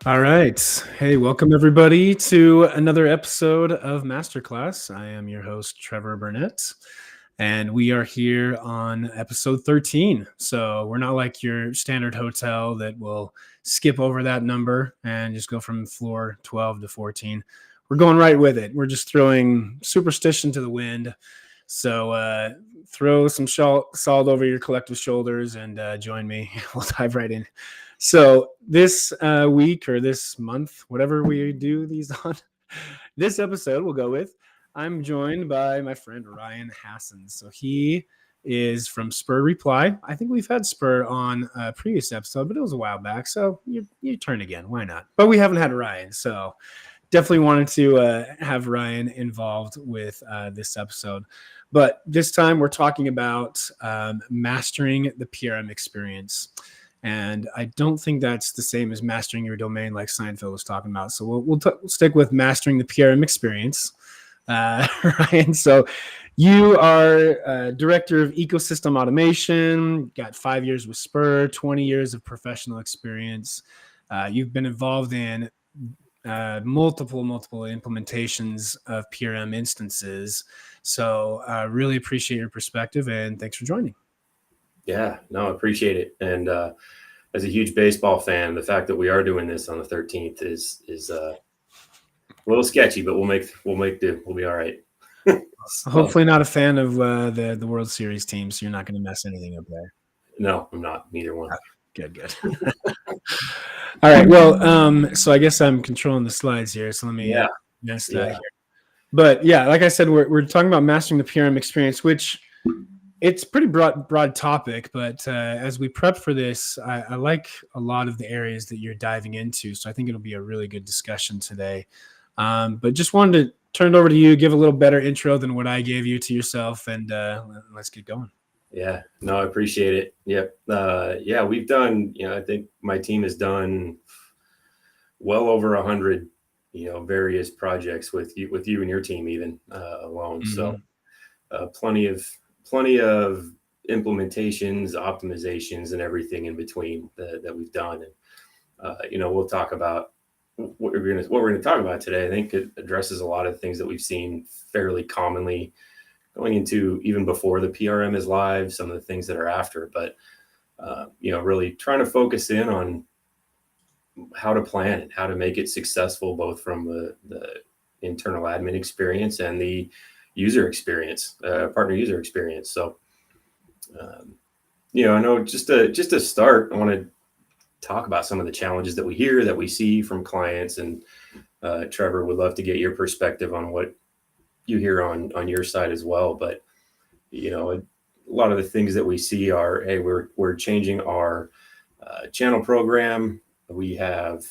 All right. Hey, welcome everybody to another episode of MasterClass. I am your host, Trevor Burnett, and we are here on episode 13. So we're not like your standard hotel that will skip over that number and just go from floor 12 to 14. We're going right with it. We're just throwing superstition to the wind. So throw some salt over your collective shoulders and join me. We'll dive right in. So this week or this month, whatever we do these on, this episode we'll go with, I'm joined by my friend Ryan Hassan. So he is from Spur Reply. I think we've had Spur on a previous episode, but it was a while back. So you turn again. Why not? But we haven't had Ryan. So definitely wanted to have Ryan involved with this episode. But this time we're talking about mastering the PRM experience. And I don't think that's the same as mastering your domain like Seinfeld was talking about. So we'll stick with mastering the PRM experience. Ryan, so you are director of ecosystem automation, got 5 years with Spur, 20 years of professional experience. You've been involved in multiple implementations of PRM instances. So really appreciate your perspective and thanks for joining. Yeah, no, I appreciate it. And as a huge baseball fan, the fact that we are doing this on the 13th is a little sketchy, but we'll do. We'll be all right. Hopefully not a fan of the World Series team, so you're not going to mess anything up there. No, I'm not. Neither one. Good. All right. Well, so I guess I'm controlling the slides here. So let me mess that here. But yeah, like I said, we're talking about mastering the PRM experience, which it's pretty broad topic. But as we prep for this, I like a lot of the areas that you're diving into. So I think it'll be a really good discussion today. But just wanted to turn it over to you, give a little better intro than what I gave you to yourself, and let's get going. Yeah, no, I appreciate it. Yep. We've done, I think my team has done well over 100, various projects with you and your team even alone. Mm-hmm. So plenty of implementations, optimizations, and everything in between that we've done. And, we'll talk about what we're going to talk about today. I think it addresses a lot of things that we've seen fairly commonly going into even before the PRM is live, some of the things that are after, but, really trying to focus in on how to plan it, how to make it successful, both from the internal admin experience and the user experience, partner user experience. So, I know just to start, I want to talk about some of the challenges that we hear, that we see from clients. And Trevor, would love to get your perspective on what you hear on your side as well. But, a lot of the things that we see are, hey, we're changing our channel program. We have,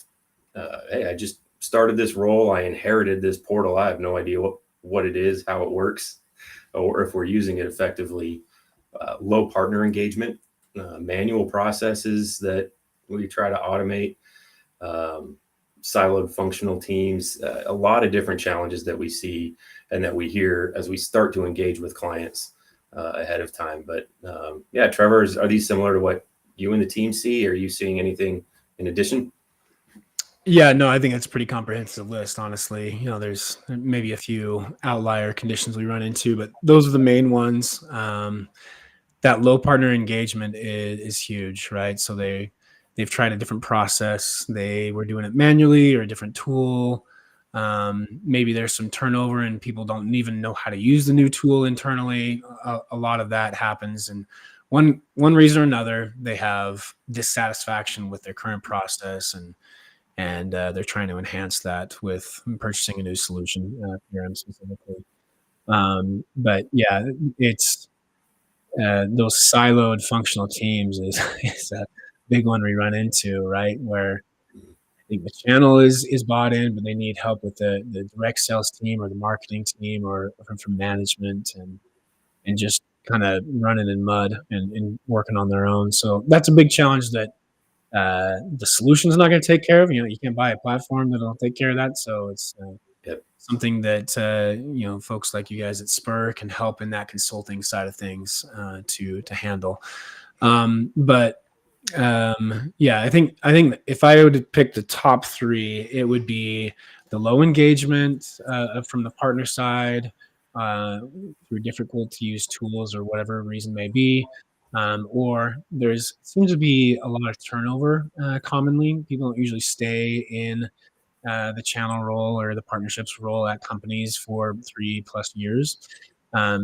hey, I just started this role. I inherited this portal. I have no idea what it is, how it works, or if we're using it effectively. Low partner engagement, manual processes that we try to automate, siloed functional teams, a lot of different challenges that we see and that we hear as we start to engage with clients ahead of time. But Trevor, are these similar to what you and the team see? Are you seeing anything in addition? Yeah, no, I think it's a pretty comprehensive list, honestly. There's maybe a few outlier conditions we run into, but those are the main ones. That low partner engagement is huge, right? So they've tried a different process. They were doing it manually or a different tool. Maybe there's some turnover and people don't even know how to use the new tool internally. A lot of that happens. And one reason or another, they have dissatisfaction with their current process and they're trying to enhance that with purchasing a new solution, PRM specifically. But yeah, it's those siloed functional teams is a big one we run into, right? Where I think the channel is bought in, but they need help with the direct sales team or the marketing team or from management and just kind of running in mud and working on their own. So that's a big challenge that the solution is not going to take care of. You can't buy a platform that'll take care of that. So it's something that folks like you guys at Spur can help in that consulting side of things to handle. But Yeah, I think if I were to pick the top three, it would be the low engagement from the partner side uh, through difficult to use tools or whatever reason may be, or there's seems to be a lot of turnover commonly. People don't usually stay in the channel role or the partnerships role at companies for 3+ years.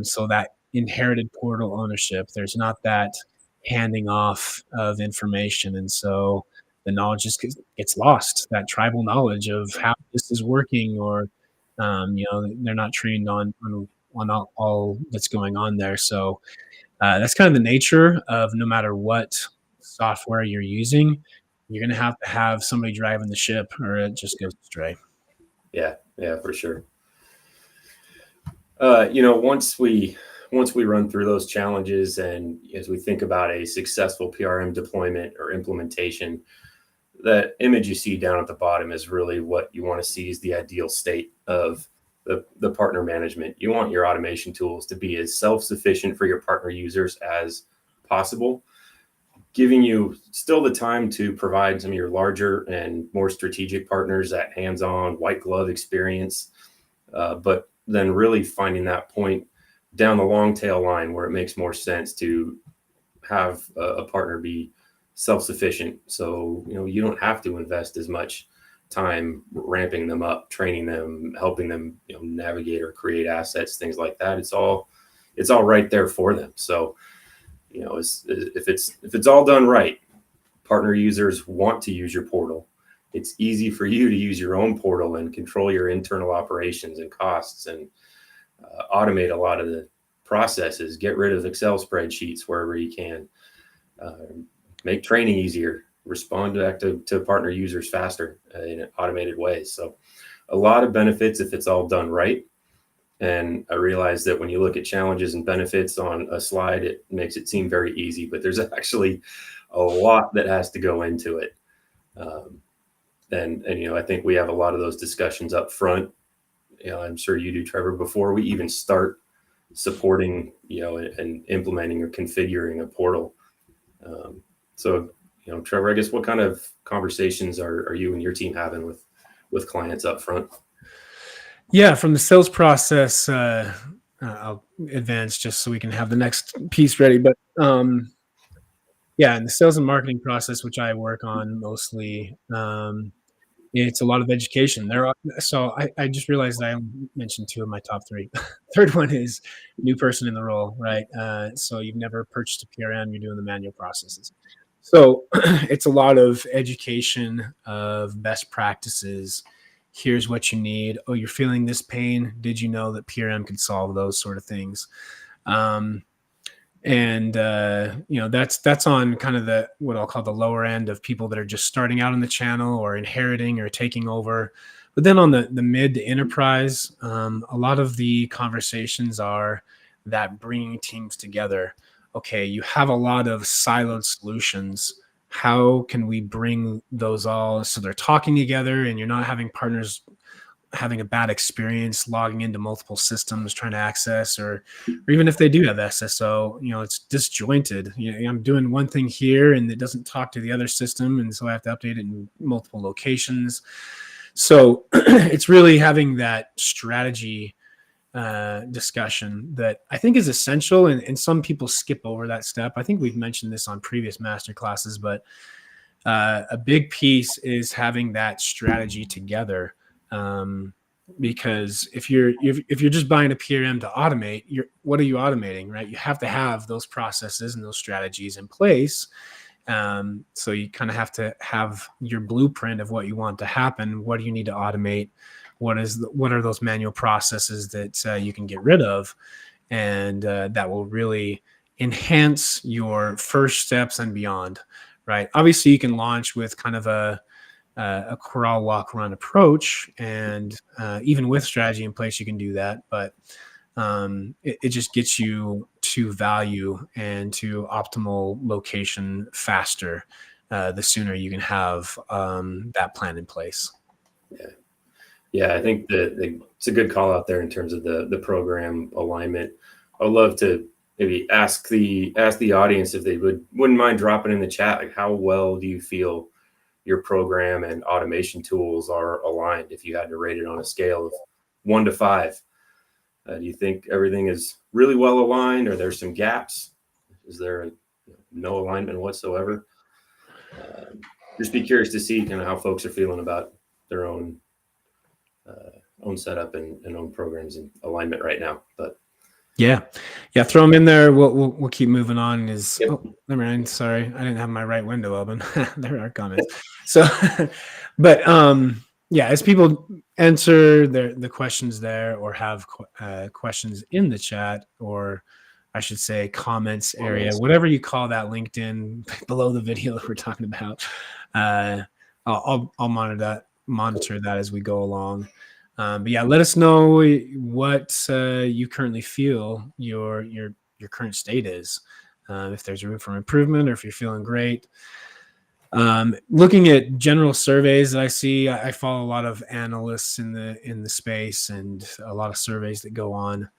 So that inherited portal ownership, there's not that handing off of information. And so the knowledge just gets lost, that tribal knowledge of how this is working, or, they're not trained on all that's going on there. So that's kind of the nature of no matter what software you're using, you're going to have somebody driving the ship or it just goes astray. Yeah, yeah, for sure. Once we run through those challenges, and as we think about a successful PRM deployment or implementation, that image you see down at the bottom is really what you want to see is the ideal state of the partner management. You want your automation tools to be as self-sufficient for your partner users as possible, giving you still the time to provide some of your larger and more strategic partners that hands-on white glove experience, but then really finding that point down the long tail line where it makes more sense to have a partner be self-sufficient. So, you don't have to invest as much time ramping them up, training them, helping them, navigate or create assets, things like that. It's all right there for them. So, if it's all done right, partner users want to use your portal. It's easy for you to use your own portal and control your internal operations and costs, and automate a lot of the processes, get rid of Excel spreadsheets wherever you can, make training easier, respond back to partner users faster in automated ways. So a lot of benefits if it's all done right. And I realize that when you look at challenges and benefits on a slide, it makes it seem very easy, but there's actually a lot that has to go into it. And I think we have a lot of those discussions up front. I'm sure you do, Trevor, before we even start supporting, and implementing or configuring a portal. So, Trevor, I guess what kind of conversations are you and your team having with clients up front? Yeah, from the sales process, I'll advance just so we can have the next piece ready. But yeah, in the sales and marketing process, which I work on mostly, it's a lot of education. I just realized I mentioned two of my top three. Third one is new person in the role, right? So you've never purchased a PRM, you're doing the manual processes. So it's a lot of education of best practices. Here's what you need. Oh, you're feeling this pain. Did you know that PRM could solve those sort of things? And that's on kind of the what I'll call the lower end of people that are just starting out on the channel or inheriting or taking over. But then on the mid to enterprise, a lot of the conversations are that bringing teams together. Okay, you have a lot of siloed solutions. How can we bring those all so they're talking together and you're not having partners having a bad experience logging into multiple systems trying to access, or even if they do have SSO, it's disjointed. I'm doing one thing here and it doesn't talk to the other system, and so I have to update it in multiple locations. So it's really having that strategy discussion that I think is essential, and some people skip over that step. I think we've mentioned this on previous master classes, but a big piece is having that strategy together. Because if you're just buying a PRM to automate, what are you automating, right? You have to have those processes and those strategies in place. So you kind of have to have your blueprint of what you want to happen. What do you need to automate? What are those manual processes that you can get rid of, and that will really enhance your first steps and beyond, right? Obviously, you can launch with kind of a crawl, walk, run approach, and even with strategy in place, you can do that. But it just gets you to value and to optimal location faster. The sooner you can have that plan in place. Yeah, I think it's a good call out there in terms of the program alignment. I would love to maybe ask the audience if they wouldn't mind dropping in the chat, like, how well do you feel your program and automation tools are aligned? If you had to rate it on a scale of 1 to 5, do you think everything is really well aligned, or there's some gaps? Is there no alignment whatsoever? Just be curious to see kind of how folks are feeling about their own setup and own programs and alignment right now. But yeah, throw them in there. We'll keep moving on. Yep. Oh, never mind. Sorry, I didn't have my right window open. There are comments. So, but yeah, as people answer the questions there, or have questions in the chat, or I should say comments area, whatever you call that, LinkedIn below the video that we're talking about, I'll monitor that as we go along. But yeah, let us know what you currently feel your current state is. If there's room for improvement, or if you're feeling great. Looking at general surveys that I see, I follow a lot of analysts in the space, and a lot of surveys that go on.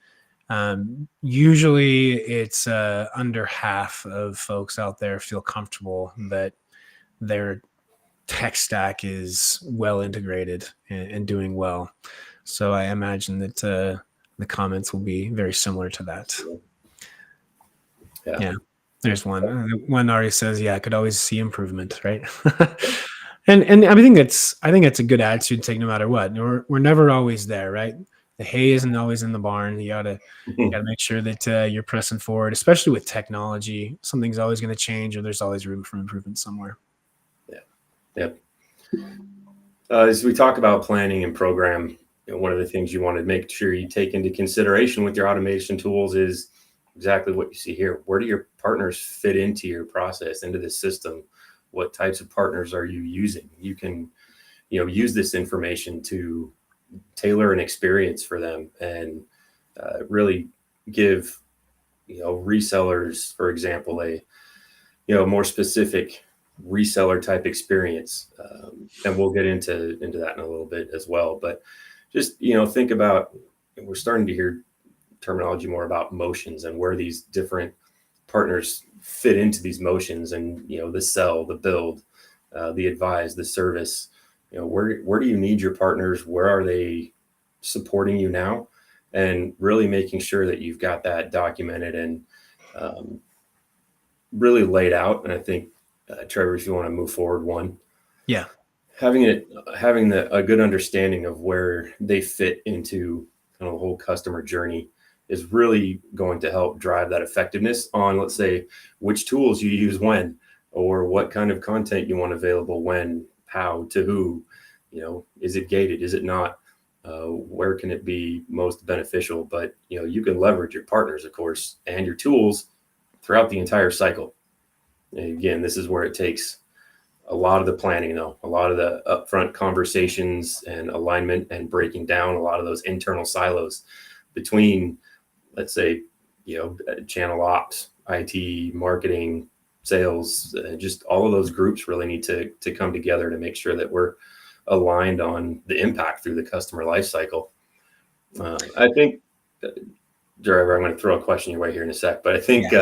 Usually it's under half of folks out there feel comfortable that their tech stack is well integrated and doing well. So I imagine that the comments will be very similar to that. Yeah. There's one. One already says, "Yeah, I could always see improvement," right? and I think it's a good attitude to take no matter what. We're never always there, right? The hay isn't always in the barn. You gotta make sure that you're pressing forward, especially with technology. Something's always going to change, or there's always room for improvement somewhere. Yep. As we talk about planning and program, one of the things you want to make sure you take into consideration with your automation tools is exactly what you see here. Where do your partners fit into your process, into the system? What types of partners are you using? You can, use this information to tailor an experience for them, and really give, resellers, for example, a more specific reseller type experience, and we'll get into that in a little bit as well. But just think about, we're starting to hear terminology more about motions and where these different partners fit into these motions, and the sell, the build, the advise, the service. Where do you need your partners? Where are they supporting you now? And really making sure that you've got that documented and really laid out. And I think Trevor, if you want to move forward, having a good understanding of where they fit into kind of the whole customer journey is really going to help drive that effectiveness on, let's say, which tools you use when, or what kind of content you want available when, how, to who, is it gated, is it not, where can it be most beneficial? But you can leverage your partners, of course, and your tools throughout the entire cycle. And again, this is where it takes a lot of the planning, though, a lot of the upfront conversations and alignment, and breaking down a lot of those internal silos between, let's say, channel ops, IT, marketing, sales, just all of those groups really need to come together to make sure that we're aligned on the impact through the customer life cycle. I think, Driver, I'm going to throw a question your way here in a sec, but I think,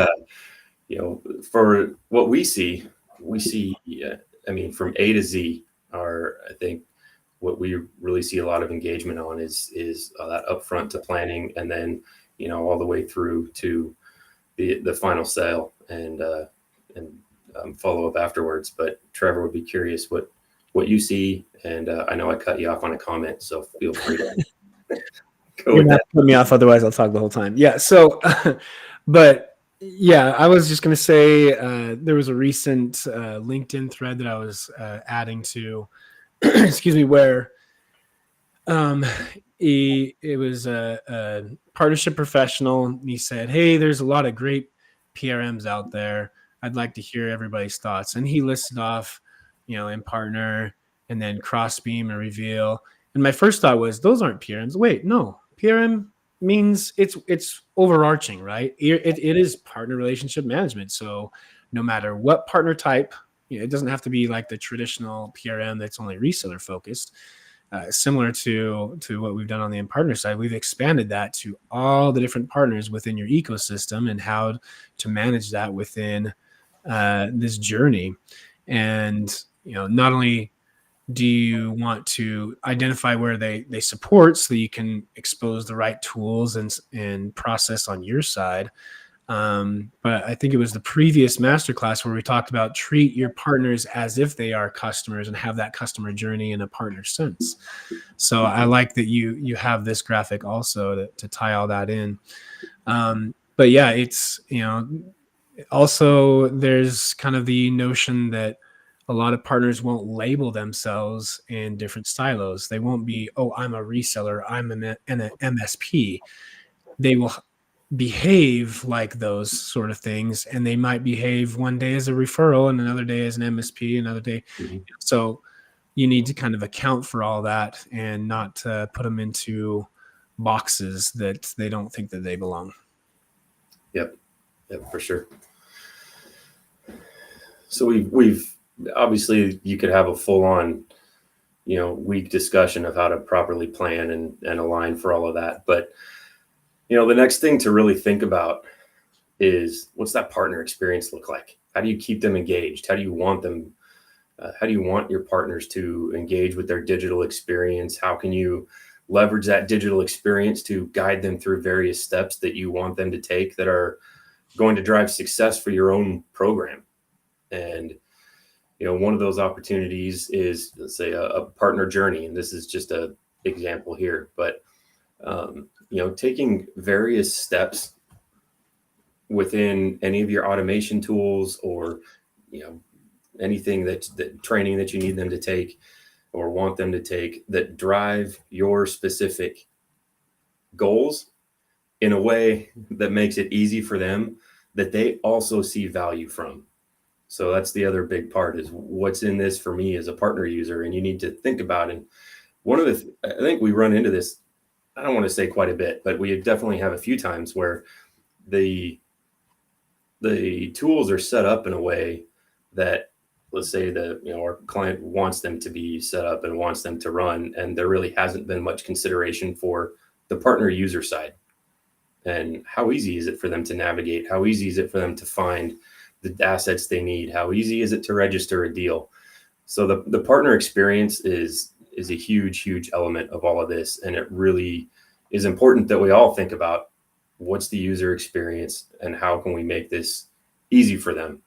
for what we see, from A to Z, I think what we really see a lot of engagement on is that upfront to planning, and then all the way through to the final sale and follow up afterwards. But Trevor, would be curious what you see, and I know I cut you off on a comment, so feel free to go with that. Put me off, otherwise I'll talk the whole time. Yeah. So, but yeah, I was just going to say there was a recent LinkedIn thread that I was adding to, excuse me, where it was a partnership professional. And he said, "Hey, there's a lot of great PRMs out there. I'd like to hear everybody's thoughts." And he listed off, in partner, and then Crossbeam and Reveal. And my first thought was, those aren't PRMs. Wait, no, PRM means it's overarching, right? It is partner relationship management. So no matter what partner type, it doesn't have to be like the traditional PRM that's only reseller focused. similar to what we've done on the partner side, we've expanded that to all the different partners within your ecosystem and how to manage that within this journey. And not only do you want to identify where they support so that you can expose the right tools and process on your side. But I think it was the previous masterclass where we talked about treat your partners as if they are customers and have that customer journey in a partner sense. So I like that you have this graphic also to tie all that in. But yeah, it's, also there's kind of the notion that a lot of partners won't label themselves in different silos. They won't be, oh, I'm a reseller, I'm an MSP. They will behave like those sort of things, and they might behave one day as a referral and another day as an MSP, another day. So you need to kind of account for all that and not put them into boxes that they don't think that they belong. Yep, for sure. So we've obviously, you could have a full-on, week discussion of how to properly plan and align for all of that. But, the next thing to really think about is, what's that partner experience look like? How do you keep them engaged? How do you want them? How do you want your partners to engage with their digital experience? How can you leverage that digital experience to guide them through various steps that you want them to take that are going to drive success for your own program? And one of those opportunities is, let's say, a partner journey. And this is just an example here, but, taking various steps within any of your automation tools or, anything that training that you need them to take or want them to take that drive your specific goals in a way that makes it easy for them, that they also see value from. So that's the other big part, is what's in this for me as a partner user. And you need to think about it. One of the, I think we run into this, I don't want to say quite a bit, but we definitely have a few times where the tools are set up in a way that, let's say our client wants them to be set up and wants them to run, and there really hasn't been much consideration for the partner user side. And how easy is it for them to navigate? How easy is it for them to find the assets they need? How easy is it to register a deal? So the partner experience is a huge element of all of this. And it really is important that we all think about what's the user experience and how can we make this easy for them.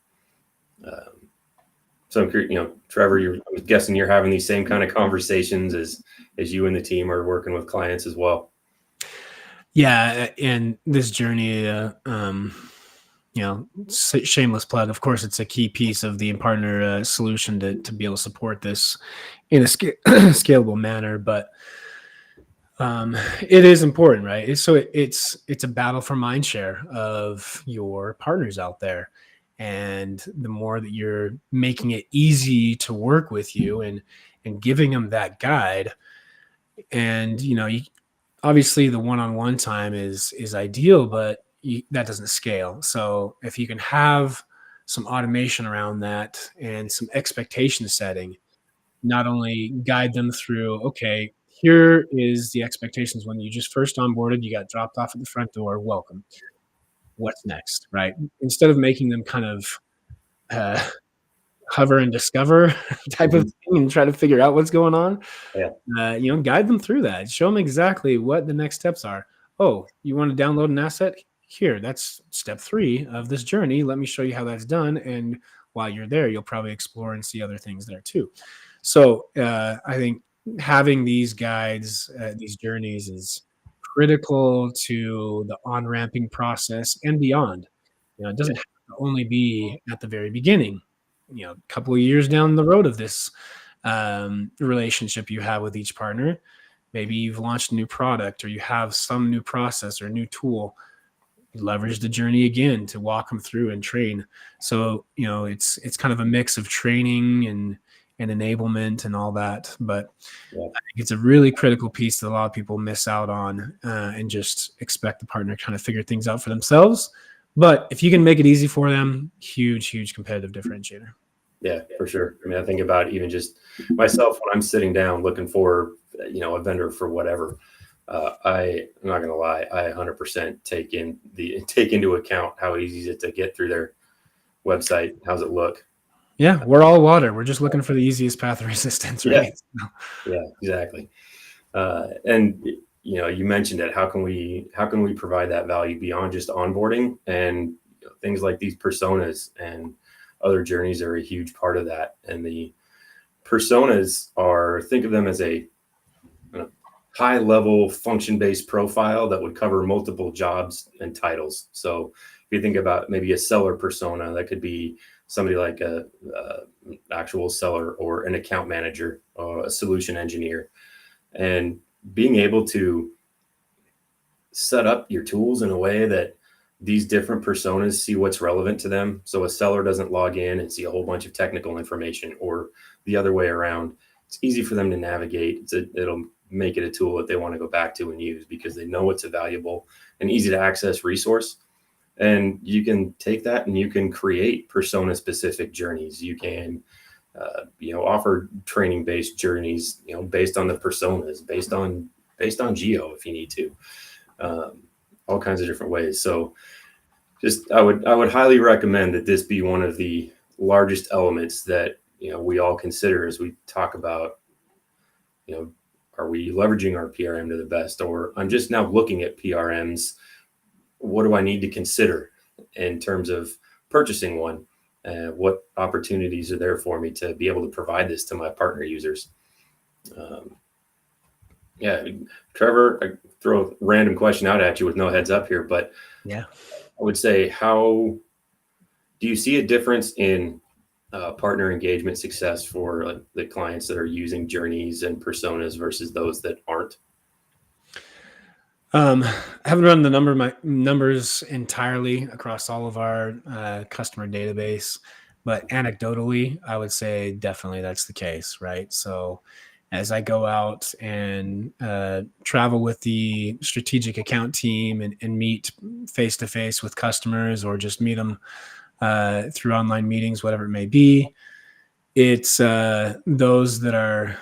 So I'm curious, Trevor, I'm guessing you're having these same kind of conversations as you and the team are working with clients as well. Yeah. And this journey, shameless plug. Of course, it's a key piece of the partner solution to be able to support this in a scalable manner. But it is important, right? So it's a battle for mind share of your partners out there. And the more that you're making it easy to work with you and giving them that guide, and obviously the one-on-one time is ideal, but that doesn't scale. So if you can have some automation around that and some expectation setting, not only guide them through, okay, here is the expectations when you just first onboarded, you got dropped off at the front door, welcome. What's next, right? Instead of making them kind of hover and discover type of thing and try to figure out what's going on, guide them through that. Show them exactly what the next steps are. Oh, you want to download an asset? Here, that's step 3 of this journey. Let me show you how that's done. And while you're there, you'll probably explore and see other things there too. So I think having these guides, these journeys is critical to the on-ramping process and beyond. It doesn't have to only be at the very beginning. A couple of years down the road of this relationship you have with each partner, maybe you've launched a new product or you have some new process or new tool. Leverage the journey again to walk them through and train. So it's kind of a mix of training and enablement and all that. But I think it's a really critical piece that a lot of people miss out on and just expect the partner to kind of figure things out for themselves. But if you can make it easy for them, huge competitive differentiator. Yeah, for sure. I mean, I think about even just myself when I'm sitting down looking for a vendor for whatever. I'm not going to lie. I 100% take into account how easy is it to get through their website. How's it look? Yeah, we're all water. We're just looking for the easiest path of resistance, right? Yeah, exactly. And you mentioned it. How can we provide that value beyond just onboarding? And things like these personas and other journeys are a huge part of that. And the personas think of them as a high level function based profile that would cover multiple jobs and titles. So if you think about maybe a seller persona, that could be somebody like a actual seller or an account manager or a solution engineer, and being able to set up your tools in a way that these different personas see what's relevant to them. So a seller doesn't log in and see a whole bunch of technical information, or the other way around. It's easy for them to navigate. It'll make it a tool that they want to go back to and use because they know it's a valuable and easy to access resource. And you can take that and you can create persona specific journeys. You can offer training based journeys, based on the personas, based on geo if you need to, all kinds of different ways. So I would highly recommend that this be one of the largest elements that we all consider as we talk about, are we leveraging our PRM to the best? Or I'm just now looking at PRMs. What do I need to consider in terms of purchasing one? What opportunities are there for me to be able to provide this to my partner users? Trevor, I throw a random question out at you with no heads up here, but yeah, I would say, how do you see a difference in partner engagement success for the clients that are using journeys and personas versus those that aren't? I haven't run my numbers entirely across all of our customer database, but anecdotally, I would say definitely that's the case, right? So as I go out and travel with the strategic account team and meet face-to-face with customers, or just meet them through online meetings, whatever it may be, it's those that are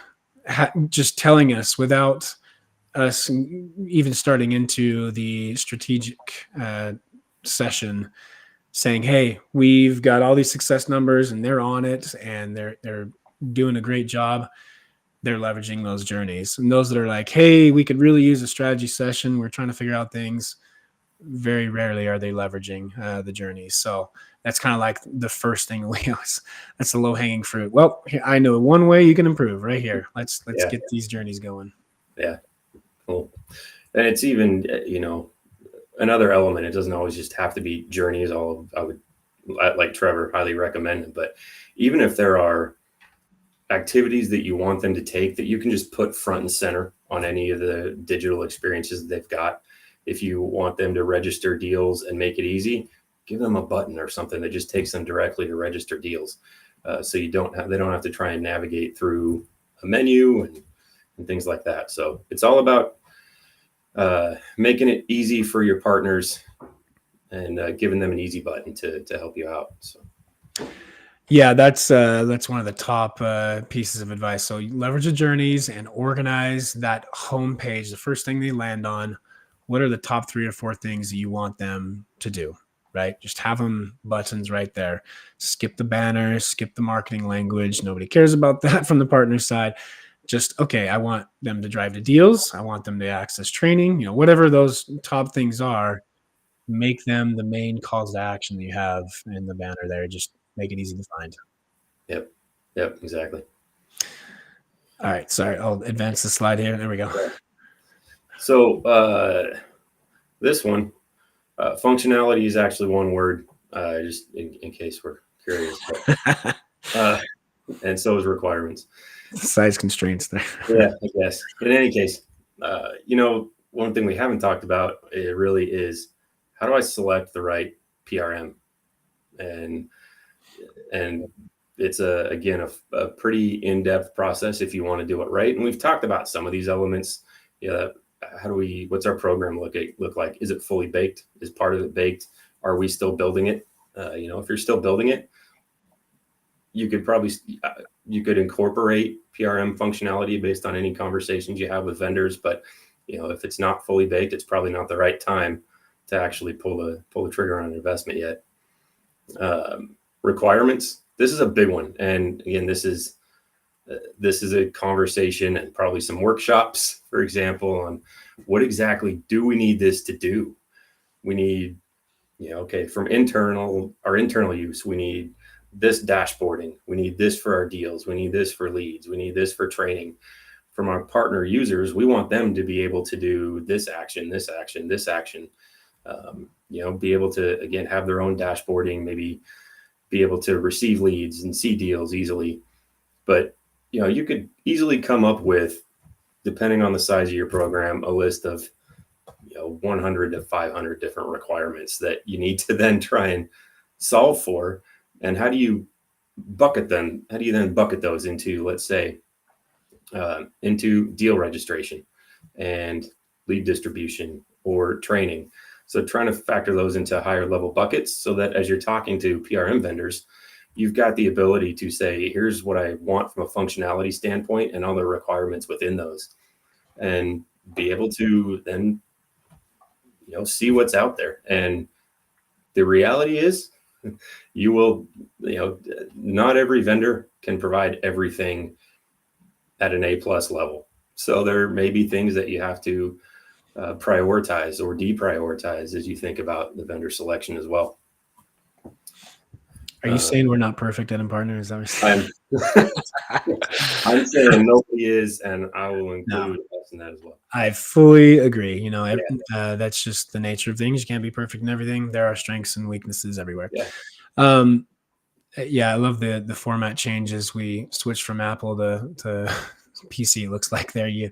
just telling us without us even starting into the strategic session, saying, hey, we've got all these success numbers and they're on it and they're doing a great job. They're leveraging those journeys. And those that are like, hey, we could really use a strategy session, we're trying to figure out things, very rarely are they leveraging the journeys. So that's kind of like the first thing that's the low hanging fruit. Well, I know one way you can improve right here. Let's get these journeys going. Yeah. Cool. And it's even, another element. It doesn't always just have to be journeys. I would, like Trevor, highly recommend it. But even if there are activities that you want them to take that you can just put front and center on any of the digital experiences that they've got, if you want them to register deals and make it easy, give them a button or something that just takes them directly to register deals. So they don't have to try and navigate through a menu and things like that. So it's all about making it easy for your partners and giving them an easy button to help you out. So. Yeah, that's one of the top pieces of advice. So you leverage the journeys and organize that homepage. The first thing they land on, what are the top 3 or 4 things that you want them to do, right? Just have them buttons right there. Skip the banners, skip the marketing language. Nobody cares about that from the partner side. Just, okay, I want them to drive to deals. I want them to access training, whatever those top things are, make them the main calls to action that you have in the banner there. Just make it easy to find. Yep, exactly. All right, sorry, I'll advance the slide here. There we go. So this one, functionality is actually one word, just in case we're curious. But, and so is requirements. Size constraints there. Yeah, I guess. In any case, one thing we haven't talked about, it really is, how do I select the right PRM? And it's again a pretty in-depth process if you want to do it right. And we've talked about some of these elements. Yeah, what's our program look like? Is it fully baked? Is part of it baked? Are we still building it? If you're still building it, you could probably you could incorporate PRM functionality based on any conversations you have with vendors, but if it's not fully baked, it's probably not the right time to actually pull the trigger on an investment yet. Requirements. This is a big one, and again, this is a conversation and probably some workshops, for example, on what exactly do we need this to do. We need, from our internal use, we need this dashboarding. We need this for our deals. We need this for leads. We need this for training. From our partner users, we want them to be able to do this action, this action, this action. Be able to, again, have their own dashboarding, maybe be able to receive leads and see deals easily. But, you could easily come up with, depending on the size of your program, a list of 100 to 500 different requirements that you need to then try and solve for. And how do you bucket them? How do you then bucket those into, let's say, into deal registration and lead distribution or training? So trying to factor those into higher level buckets so that as you're talking to PRM vendors, you've got the ability to say, here's what I want from a functionality standpoint and all the requirements within those, and be able to then see what's out there. And the reality is you will, not every vendor can provide everything at an A+ level. So there may be things that you have to prioritize or deprioritize as you think about the vendor selection as well. Are you saying we're not perfect at Impartner? Is that what you're saying? I'm saying nobody is, and I will include us in that as well. I fully agree. That's just the nature of things. You can't be perfect in everything. There are strengths and weaknesses everywhere. Yeah. I love the format changes. We switched from Apple to PC. It looks like there you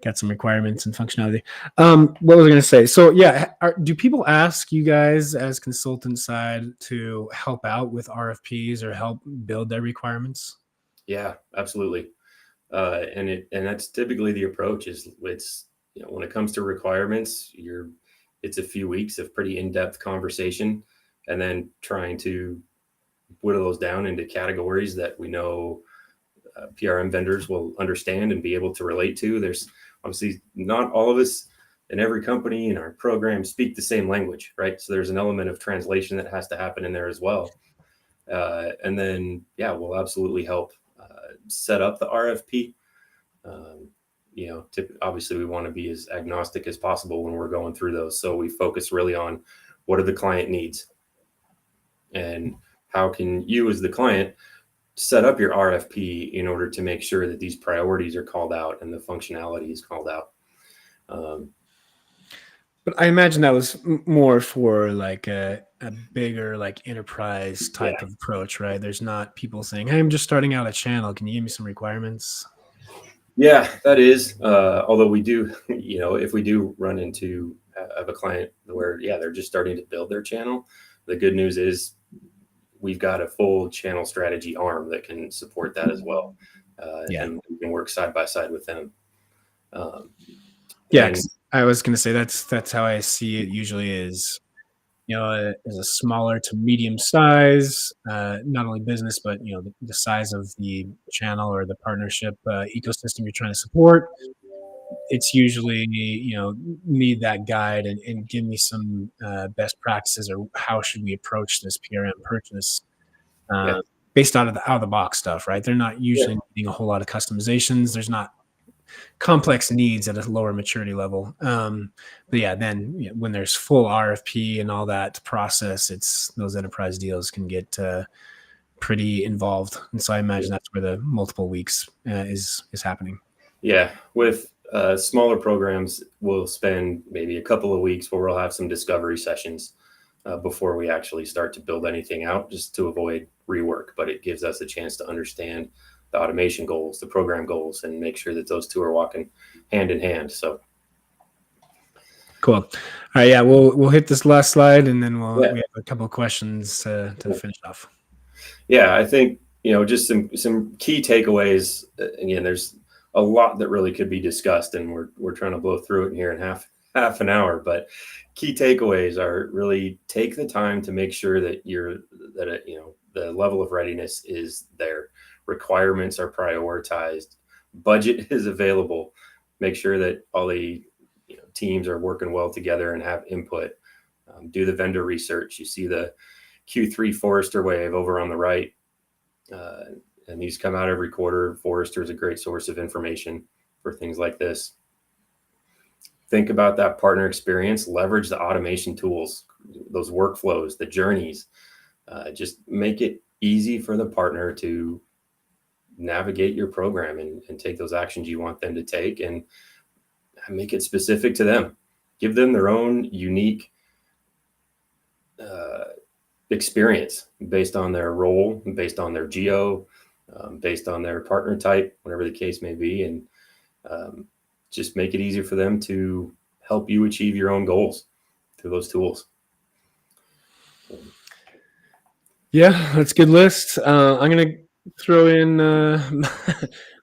got some requirements and functionality. What was I going to say? So do people ask you guys as consultant side to help out with RFPs or help build their requirements? Yeah, absolutely. And that's typically the approach. It's when it comes to requirements, it's a few weeks of pretty in-depth conversation, and then trying to whittle those down into categories that we know PRM vendors will understand and be able to relate to. There's obviously not all of us in every company in our program speak the same language, right? So there's an element of translation that has to happen in there as well. And then, we'll absolutely help set up the RFP. Obviously we want to be as agnostic as possible when we're going through those. So we focus really on what are the client needs and how can you as the client set up your RFP in order to make sure that these priorities are called out and the functionality is called out. But I imagine that was more for like a bigger like enterprise type of approach, right? There's not people saying, hey, I'm just starting out a channel. Can you give me some requirements? Yeah, that is. Although we do, if we do run into a client where, they're just starting to build their channel, the good news is we've got a full channel strategy arm that can support that as well. And we can work side by side with them. I was going to say that's how I see it usually is, as a smaller to medium size, not only business, but, the size of the channel or the partnership ecosystem you're trying to support. It's usually, need that guide and give me some best practices or how should we approach this PRM purchase based out of the box stuff, right? They're not usually needing a whole lot of customizations. There's not complex needs at a lower maturity level. Then when there's full RFP and all that process, it's those enterprise deals can get pretty involved. And so I imagine that's where the multiple weeks is happening. Yeah. With smaller programs, we'll spend maybe a couple of weeks where we'll have some discovery sessions before we actually start to build anything out, just to avoid rework. But it gives us a chance to understand the automation goals, the program goals, and make sure that those two are walking hand in hand. So cool. All right. Yeah, we'll hit this last slide and then we have a couple of questions to finish off. Yeah, I think, just some key takeaways. Again, there's a lot that really could be discussed, and we're trying to blow through it here in half an hour. But key takeaways are really take the time to make sure that The level of readiness is there. Requirements are prioritized. Budget is available. Make sure that all the teams are working well together and have input. Do the vendor research. You see the Q3 Forrester wave over on the right. And these come out every quarter. Forrester is a great source of information for things like this. Think about that partner experience. Leverage the automation tools, those workflows, the journeys. Just make it easy for the partner to navigate your program and take those actions you want them to take, and make it specific to them. Give them their own unique experience based on their role, based on their geo, based on their partner type, whatever the case may be, and just make it easier for them to help you achieve your own goals through those tools. Yeah, that's a good list. I'm going to throw in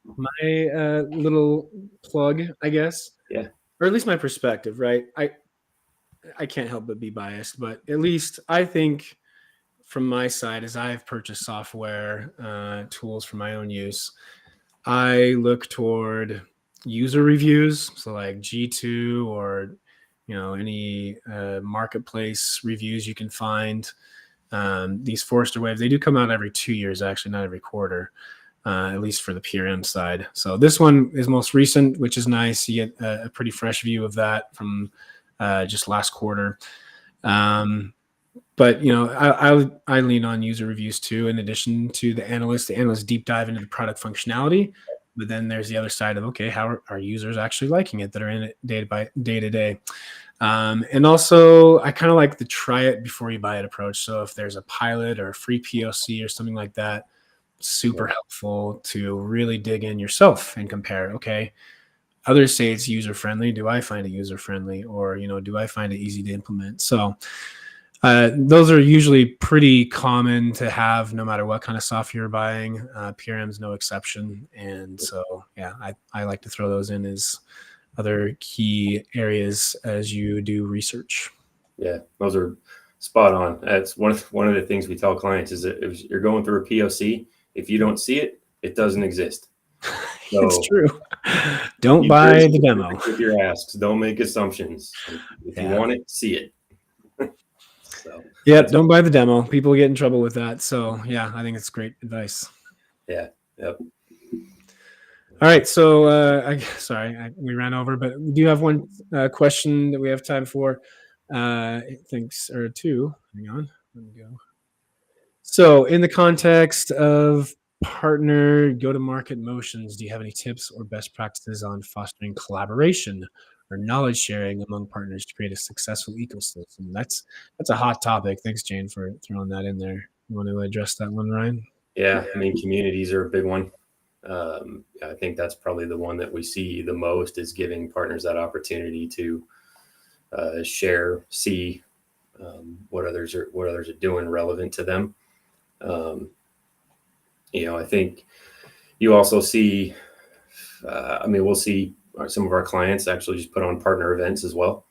my little plug, I guess. Yeah. Or at least my perspective, right? I can't help but be biased, but at least I think from my side, as I've purchased software tools for my own use, I look toward user reviews. So like G2 or, any marketplace reviews you can find. These Forrester waves, they do come out every 2 years, actually, not every quarter, at least for the PRM side. So this one is most recent, which is nice. You get a pretty fresh view of that from just last quarter. But I lean on user reviews too, in addition to the analysts. The analysts deep dive into the product functionality, but then there's the other side of, okay, how are users actually liking it that are in it day to day? And also, I kind of like the try it before you buy it approach. So if there's a pilot or a free POC or something like that, super helpful to really dig in yourself and compare. Okay, others say it's user friendly. Do I find it user friendly, or do I find it easy to implement? So those are usually pretty common to have no matter what kind of software you're buying. PRM is no exception. And so, yeah, I like to throw those in as other key areas as you do research. Yeah, those are spot on. That's one of the things we tell clients is that if you're going through a POC, if you don't see it, it doesn't exist. So it's true. Don't buy the demo. With your asks, don't make assumptions. If you want it, see it. So don't buy the demo. People get in trouble with that. So yeah, I think it's great advice. Yeah. Yep. All right. So we ran over, but we do have one question that we have time for. Thanks, or two. Hang on. Let me go. So in the context of partner go-to-market motions, do you have any tips or best practices on fostering collaboration or knowledge sharing among partners to create a successful ecosystem? That's a hot topic. Thanks, Jane, for throwing that in there. You want to address that one, Ryan? Yeah, I mean, communities are a big one. I think that's probably the one that we see the most, is giving partners that opportunity to share, see what others are doing relevant to them. I think you also see, we'll see some of our clients actually just put on partner events as well,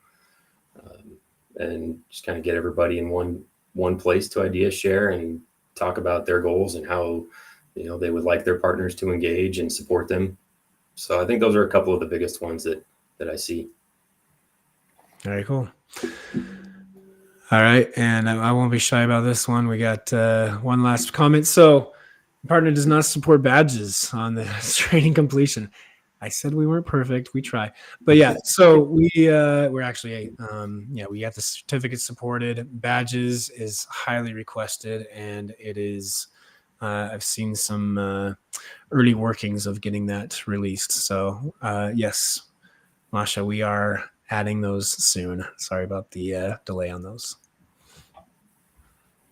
and just kind of get everybody in one place to idea share and talk about their goals and how they would like their partners to engage and support them. So I think those are a couple of the biggest ones that I see. Very cool. All right, and I won't be shy about this one. We got one last comment. So, partner does not support badges on the training completion. I said we weren't perfect. We try, but yeah. So we're actually we got the certificate supported. Badges is highly requested, and it is. I've seen some early workings of getting that released. So yes, Masha, we are adding those soon. Sorry about the delay on those.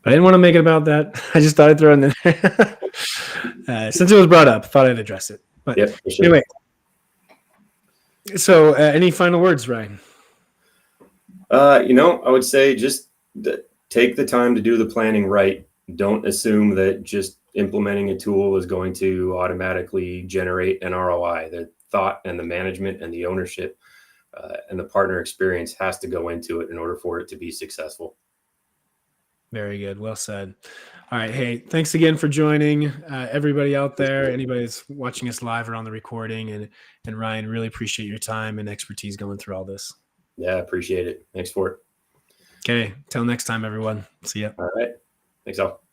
But I didn't want to make it about that. I just thought I'd throw it in there. Since it was brought up, I thought I'd address it. But sure. Anyway, so any final words, Ryan? I would say just take the time to do the planning right. Don't assume that just implementing a tool is going to automatically generate an ROI. The thought and the management and the ownership and the partner experience has to go into it in order for it to be successful. Very good. Well said. All right. Hey, thanks again for joining everybody out there, anybody that's watching us live or on the recording. And Ryan, really appreciate your time and expertise going through all this. Yeah, appreciate it. Thanks for it. Okay. Till next time, everyone. See ya. All right. Thanks all.